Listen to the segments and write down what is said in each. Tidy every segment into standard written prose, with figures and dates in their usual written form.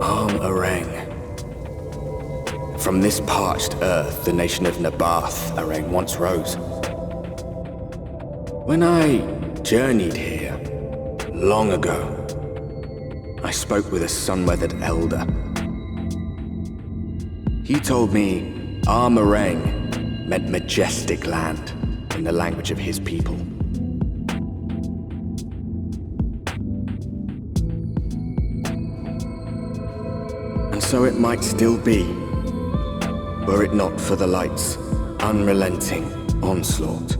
Amh Araeng. From this parched earth, the nation of Amh Araeng once rose. When I journeyed here, long ago, I spoke with a sun-weathered elder. He told me Amh Araeng meant majestic land in the language of his people. And so it might still be, were it not for the light's unrelenting onslaught.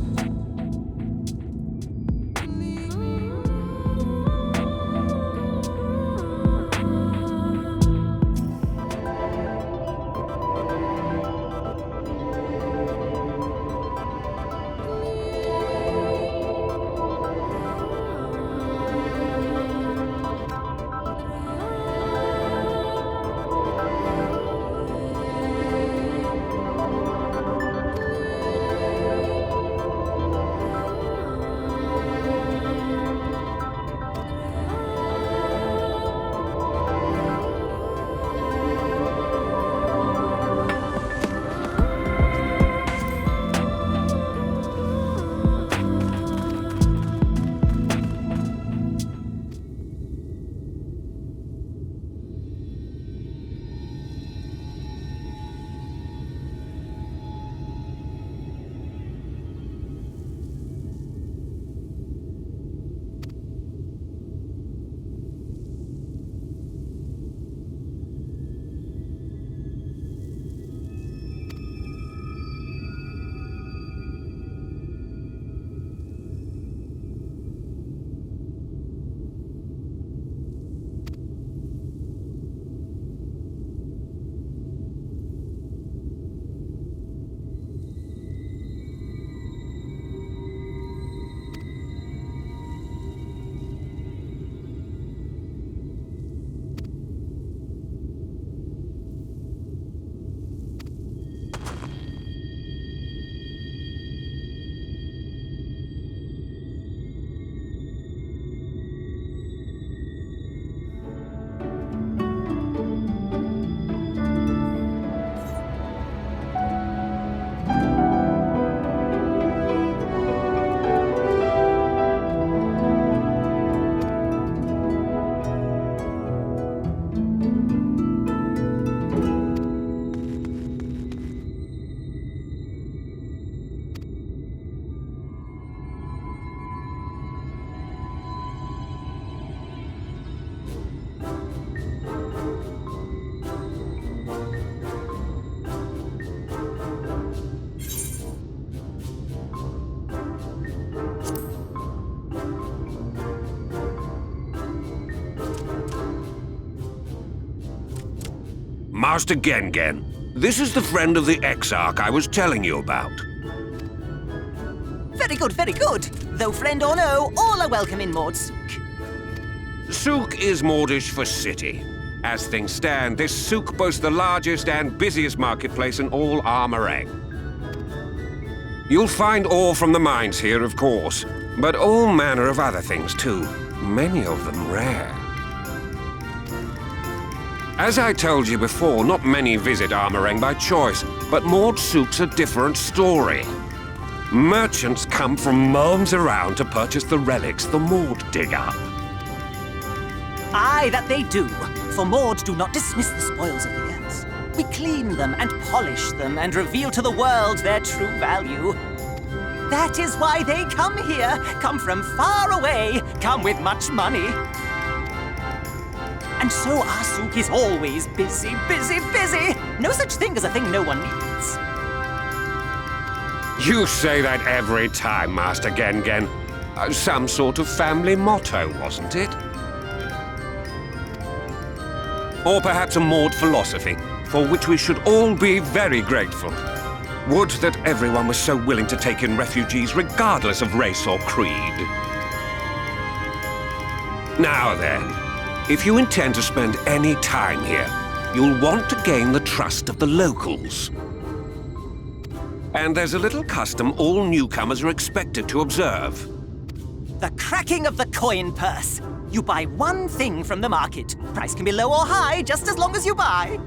Master Gengen, this is the friend of the Exarch I was telling you about. Very good, very good. Though friend or no, all are welcome in Mord Souk. Souk is Mordish for city. As things stand, this souk boasts the largest and busiest marketplace in all Amh Araeng. You'll find ore from the mines here, of course, but all manner of other things too, many of them rare. As I told you before, not many visit Amh Araeng by choice, but Mord Souk's a different story. Merchants come from realms around to purchase the relics the Mord dig up. Aye, that they do. For Mords do not dismiss the spoils of the earth. We clean them and polish them and reveal to the world their true value. That is why they come here. Come from far away. Come with much money. And so our souk is always busy, busy, busy. No such thing as a thing no one needs. You say that every time, Master Gengen. Some sort of family motto, wasn't it? Or perhaps a Maud philosophy, for which we should all be very grateful. Would that everyone was so willing to take in refugees regardless of race or creed. Now then, if you intend to spend any time here, you'll want to gain the trust of the locals. And there's a little custom all newcomers are expected to observe. The cracking of the coin purse. You buy one thing from the market. Price can be low or high, just as long as you buy.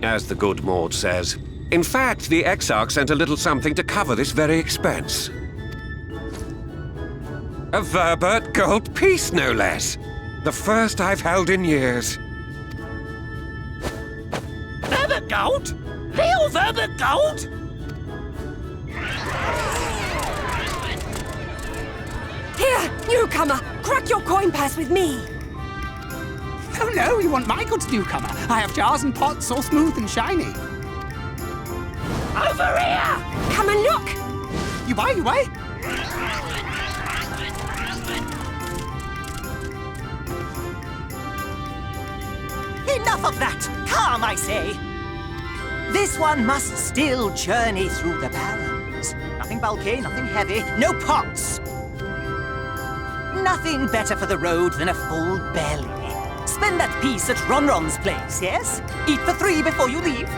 As the good Maud says. In fact, the Exarch sent a little something to cover this very expense. A Verbert gold piece, no less. The first I've held in years. Verbert gold? Real Verbert gold? Here, newcomer, crack your coin purse with me. Oh no, you want my goods, newcomer. I have jars and pots, all smooth and shiny. Over here! Come and look. You buy, you buy. Enough of that! Calm, I say! This one must still journey through the barrens. Nothing bulky, nothing heavy, no pots. Nothing better for the road than a full belly. Spend that piece at Ronron's place, yes? Eat for 3 before you leave.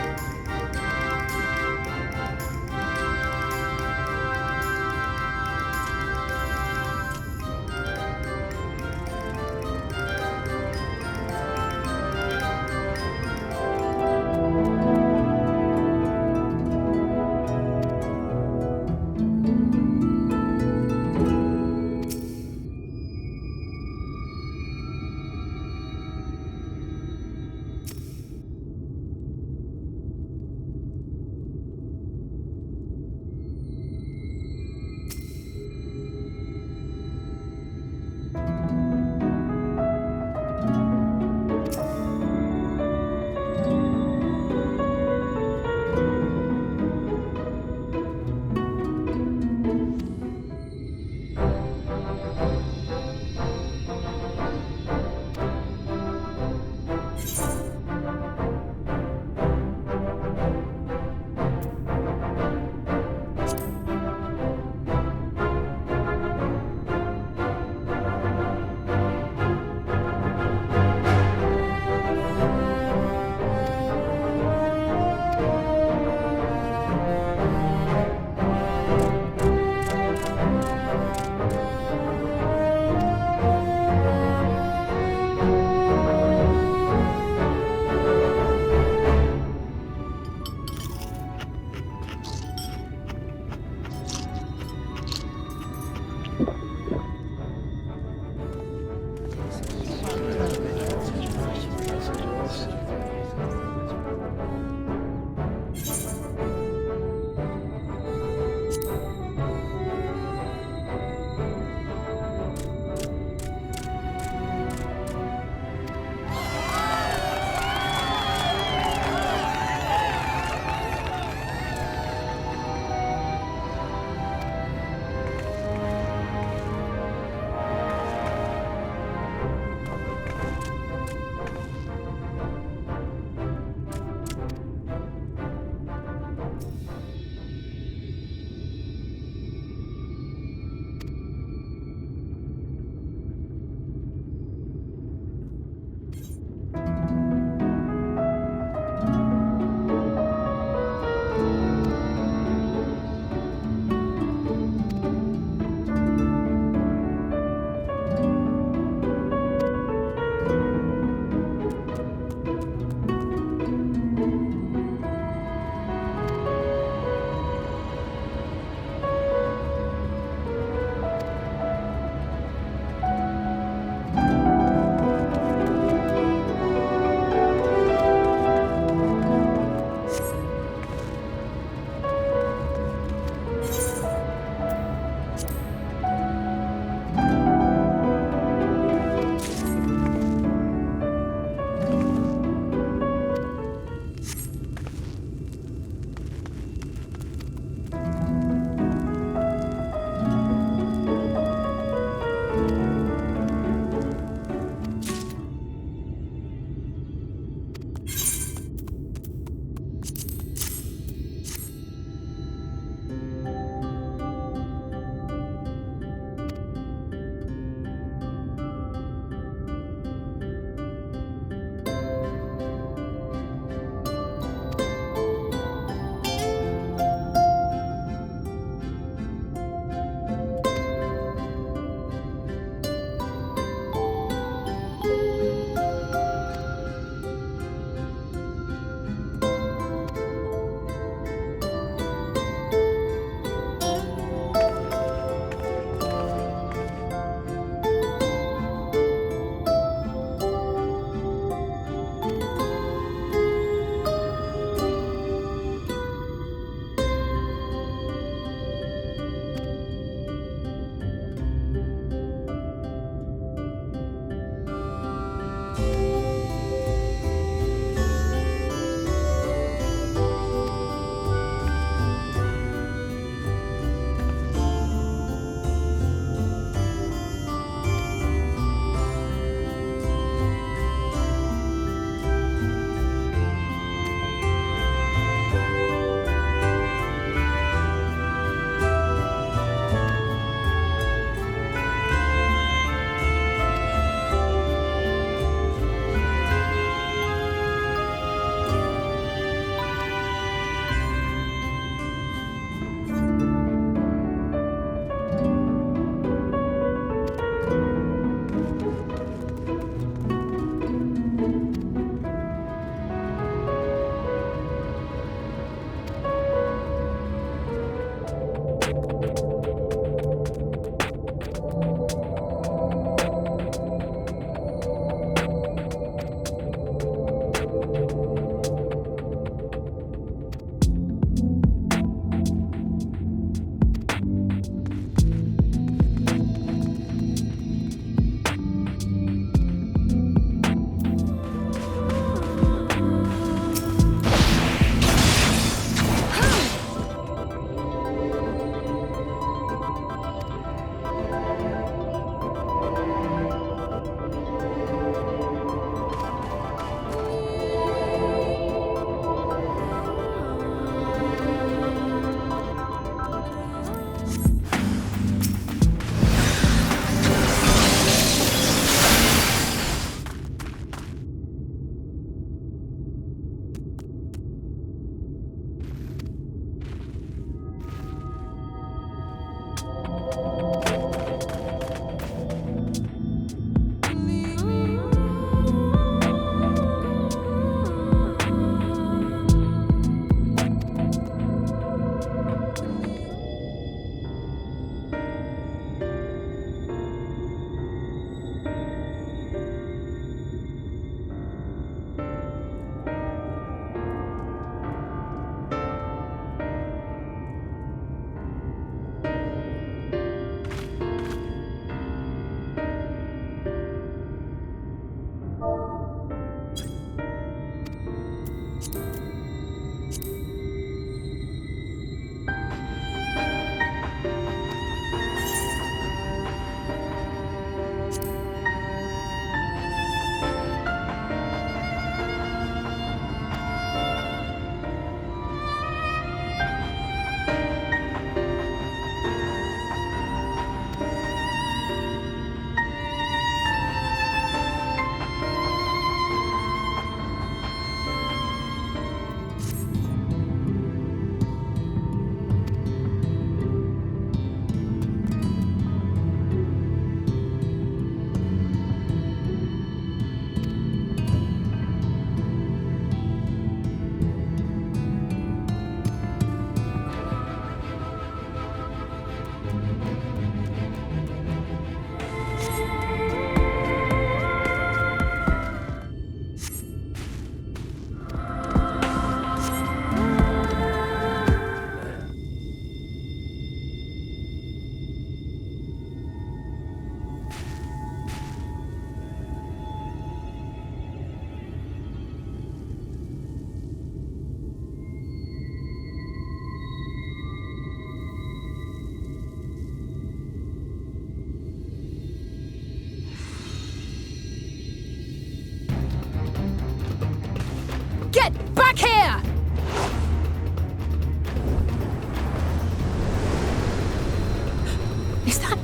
Is that...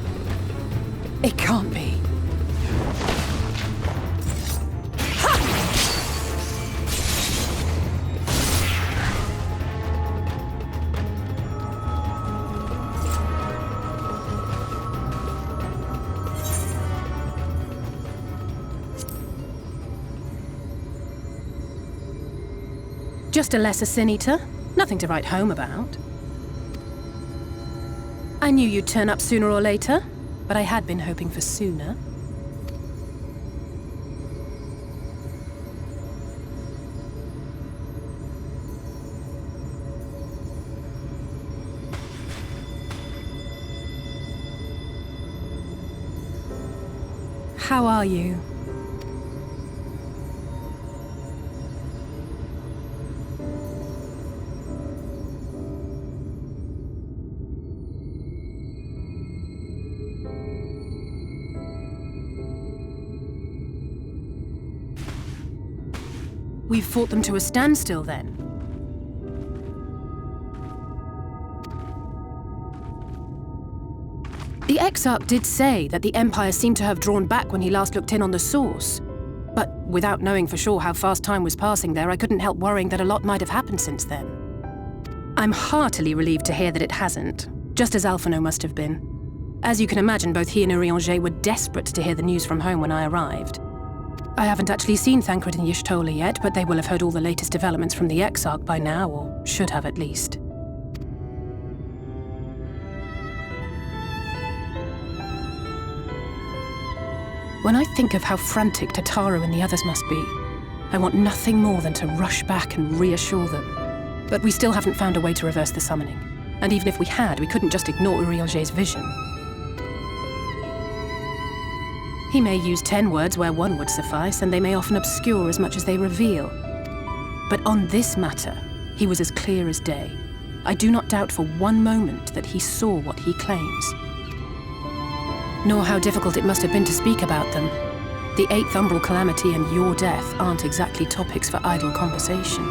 It can't be. Just a lesser sin eater. Nothing to write home about. I knew you'd turn up sooner or later, but I had been hoping for sooner. How are you? We've fought them to a standstill, then. The Exarch did say that the Empire seemed to have drawn back when he last looked in on the source. But without knowing for sure how fast time was passing there, I couldn't help worrying that a lot might have happened since then. I'm heartily relieved to hear that it hasn't, just as Alphino must have been. As you can imagine, both he and Urianger were desperate to hear the news from home when I arrived. I haven't actually seen Thancred and Y'shtola yet, but they will have heard all the latest developments from the Exarch by now, or should have at least. When I think of how frantic Tataru and the others must be, I want nothing more than to rush back and reassure them. But we still haven't found a way to reverse the summoning. And even if we had, we couldn't just ignore Urianger's vision. He may use 10 words where 1 would suffice, and they may often obscure as much as they reveal. But on this matter, he was as clear as day. I do not doubt for one moment that he saw what he claims. Nor how difficult it must have been to speak about them. The 8th Umbral Calamity and your death aren't exactly topics for idle conversation.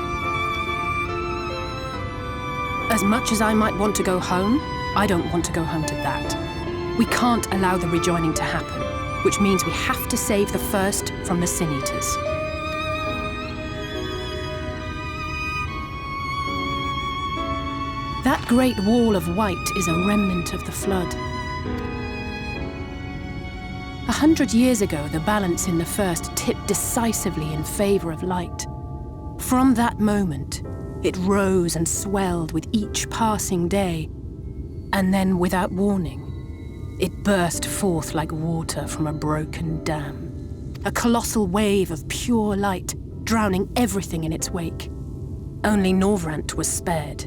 As much as I might want to go home, I don't want to go home to that. We can't allow the rejoining to happen, which means we have to save the first from the Sin Eaters. That great wall of white is a remnant of the flood. 100 years ago, the balance in the first tipped decisively in favor of light. From that moment, it rose and swelled with each passing day, and then, without warning, it burst forth like water from a broken dam. A colossal wave of pure light, drowning everything in its wake. Only Norvrant was spared.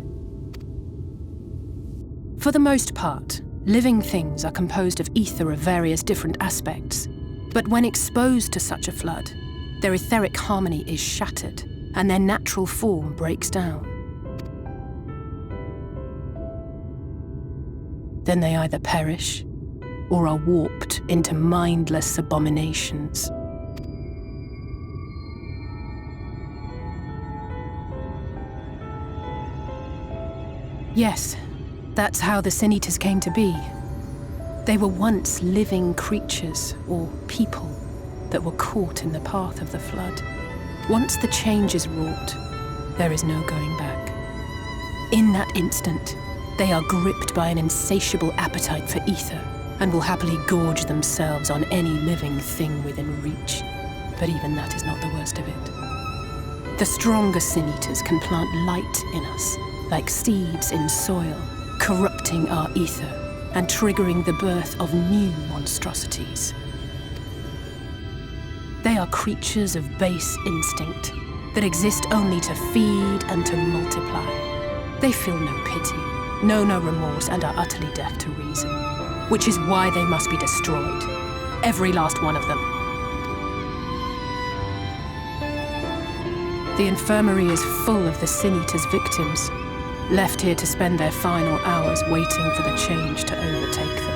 For the most part, living things are composed of ether of various different aspects. But when exposed to such a flood, their etheric harmony is shattered, and their natural form breaks down. Then they either perish, or are warped into mindless abominations. Yes, that's how the Sin Eaters came to be. They were once living creatures, or people, that were caught in the path of the flood. Once the change is wrought, there is no going back. In that instant, they are gripped by an insatiable appetite for ether, and will happily gorge themselves on any living thing within reach. But even that is not the worst of it. The stronger Sin Eaters can plant light in us, like seeds in soil, corrupting our ether and triggering the birth of new monstrosities. They are creatures of base instinct that exist only to feed and to multiply. They feel no pity, know no remorse, and are utterly deaf to reason, which is why they must be destroyed. Every last one of them. The infirmary is full of the Sin Eaters' victims, left here to spend their final hours waiting for the change to overtake them.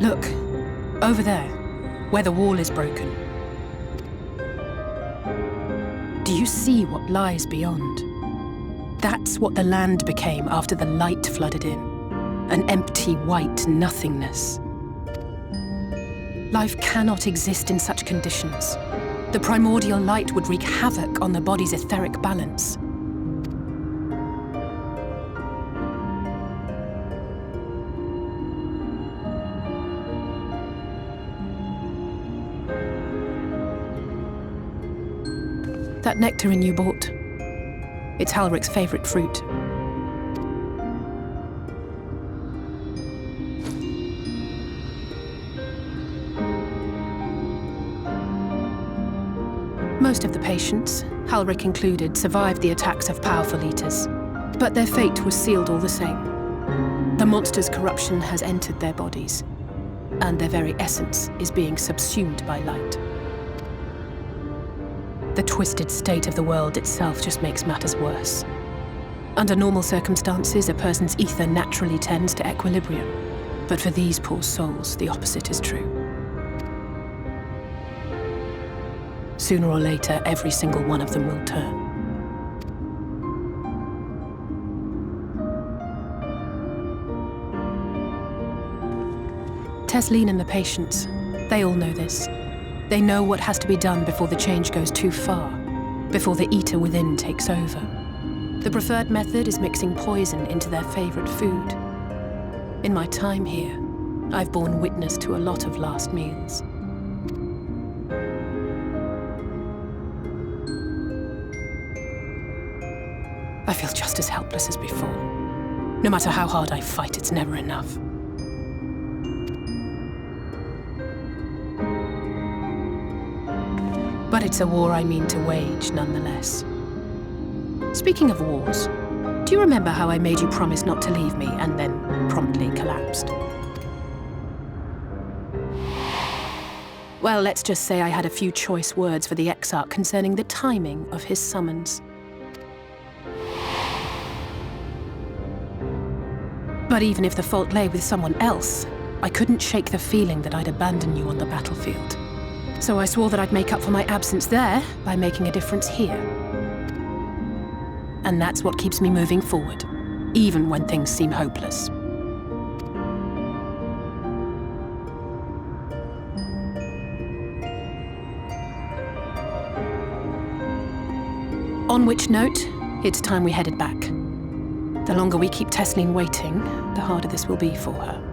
Look, over there, where the wall is broken. Do you see what lies beyond? That's what the land became after the light flooded in. An empty, white nothingness. Life cannot exist in such conditions. The primordial light would wreak havoc on the body's etheric balance. That nectarine you bought, it's Halric's favorite fruit. Most of the patients, Halric included, survived the attacks of powerful eaters. But their fate was sealed all the same. The monster's corruption has entered their bodies, and their very essence is being subsumed by light. The twisted state of the world itself just makes matters worse. Under normal circumstances, a person's ether naturally tends to equilibrium. But for these poor souls, the opposite is true. Sooner or later, every single one of them will turn. Tesleen and the patients, they all know this. They know what has to be done before the change goes too far, before the eater within takes over. The preferred method is mixing poison into their favorite food. In my time here, I've borne witness to a lot of last meals. I feel just as helpless as before. No matter how hard I fight, it's never enough. But it's a war I mean to wage, nonetheless. Speaking of wars, do you remember how I made you promise not to leave me and then promptly collapsed? Well, let's just say I had a few choice words for the Exarch concerning the timing of his summons. But even if the fault lay with someone else, I couldn't shake the feeling that I'd abandon you on the battlefield. So I swore that I'd make up for my absence there by making a difference here. And that's what keeps me moving forward, even when things seem hopeless. On which note, it's time we headed back. The longer we keep Tesleen waiting, the harder this will be for her.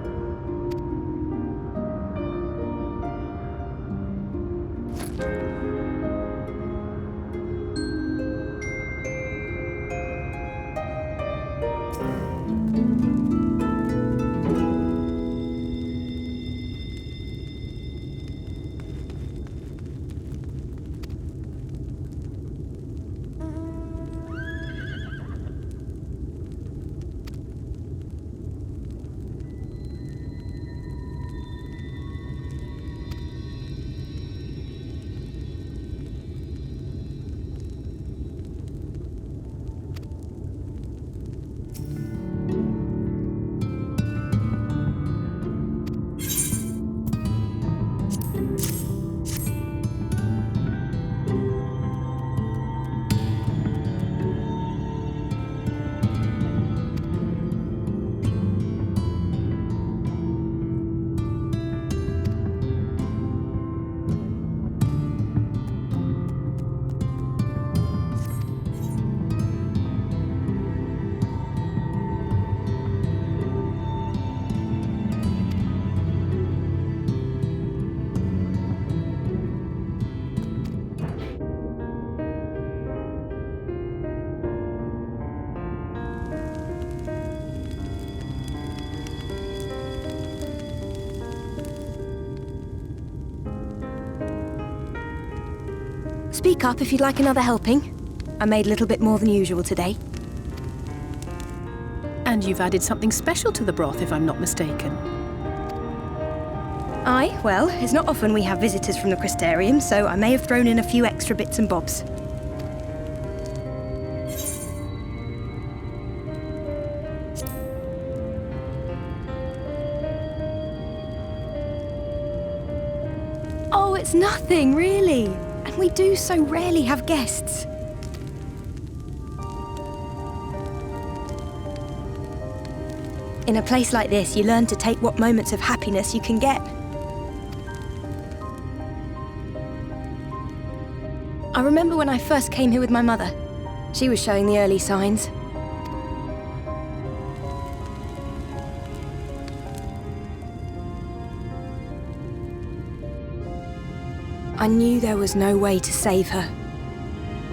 Speak up if you'd like another helping. I made a little bit more than usual today. And you've added something special to the broth, if I'm not mistaken. Aye, well, it's not often we have visitors from the Crystarium, so I may have thrown in a few extra bits and bobs. it's nothing, really. And we do so rarely have guests. In a place like this, you learn to take what moments of happiness you can get. I remember when I first came here with my mother. She was showing the early signs. I knew there was no way to save her,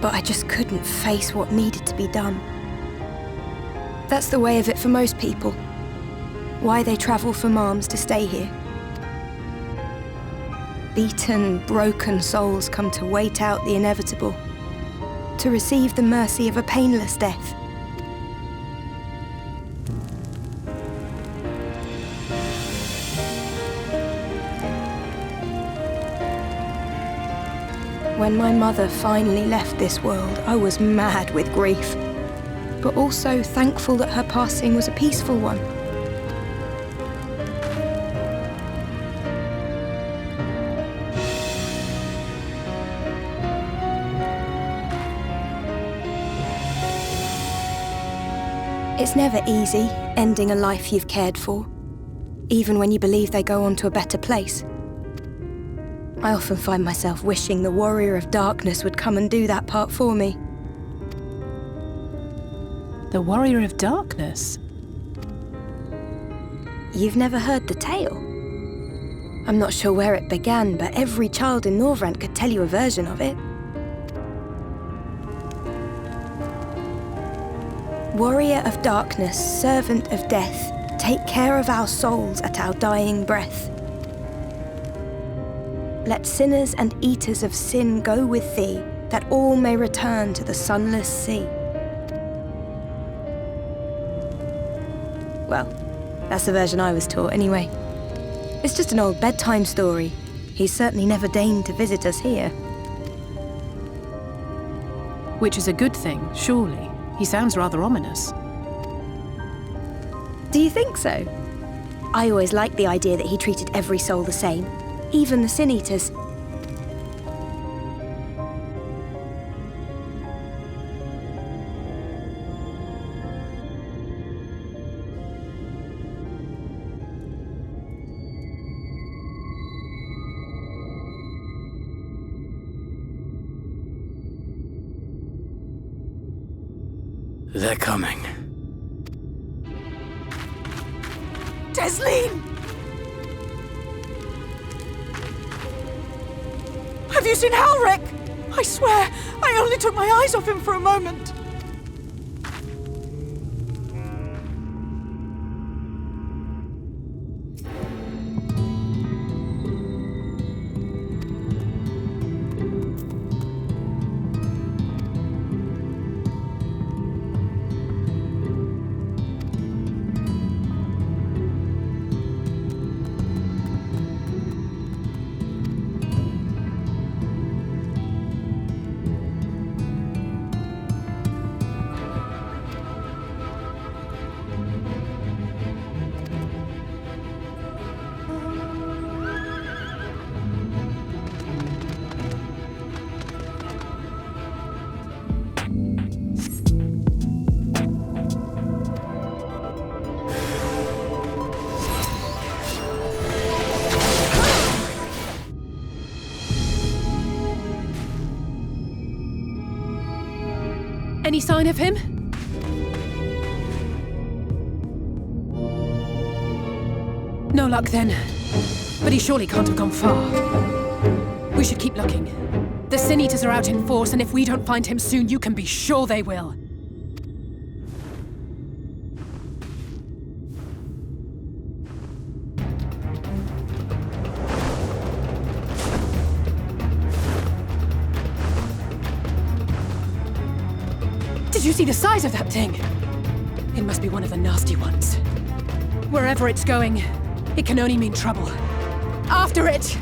but I just couldn't face what needed to be done. That's the way of it for most people. Why they travel from Arms to stay here. Beaten, broken souls come to wait out the inevitable, to receive the mercy of a painless death. When my mother finally left this world, I was mad with grief, but also thankful that her passing was a peaceful one. It's never easy, ending a life you've cared for, even when you believe they go on to a better place. I often find myself wishing the Warrior of Darkness would come and do that part for me. The Warrior of Darkness? You've never heard the tale? I'm not sure where it began, but every child in Norvrant could tell you a version of it. Warrior of Darkness, servant of death, take care of our souls at our dying breath. Let sinners and eaters of sin go with thee, that all may return to the sunless sea. Well, that's the version I was taught anyway. It's just an old bedtime story. He's certainly never deigned to visit us here. Which is a good thing, surely. He sounds rather ominous. Do you think so? I always liked the idea that he treated every soul the same, even the Sin Eaters. They're coming. Desleen! Have you seen Halric? I swear, I only took my eyes off him for a moment. Any sign of him? No luck then. But he surely can't have gone far. We should keep looking. The Sin Eaters are out in force, and if we don't find him soon, you can be sure they will. Did you see the size of that thing? It must be one of the nasty ones. Wherever it's going, it can only mean trouble. After it!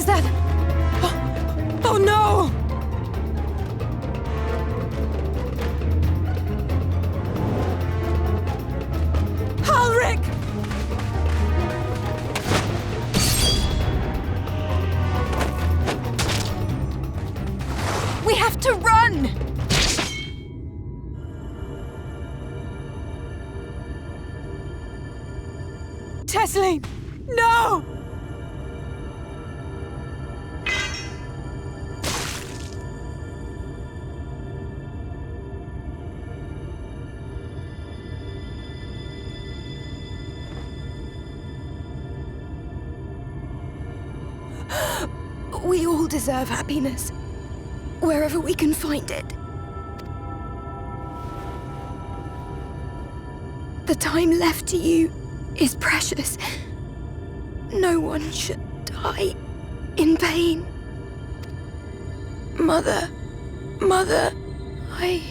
that? Oh no! Ulrich! We have to run! Tesleen! No! We all deserve happiness, wherever we can find it. The time left to you is precious. No one should die in pain. Mother, I...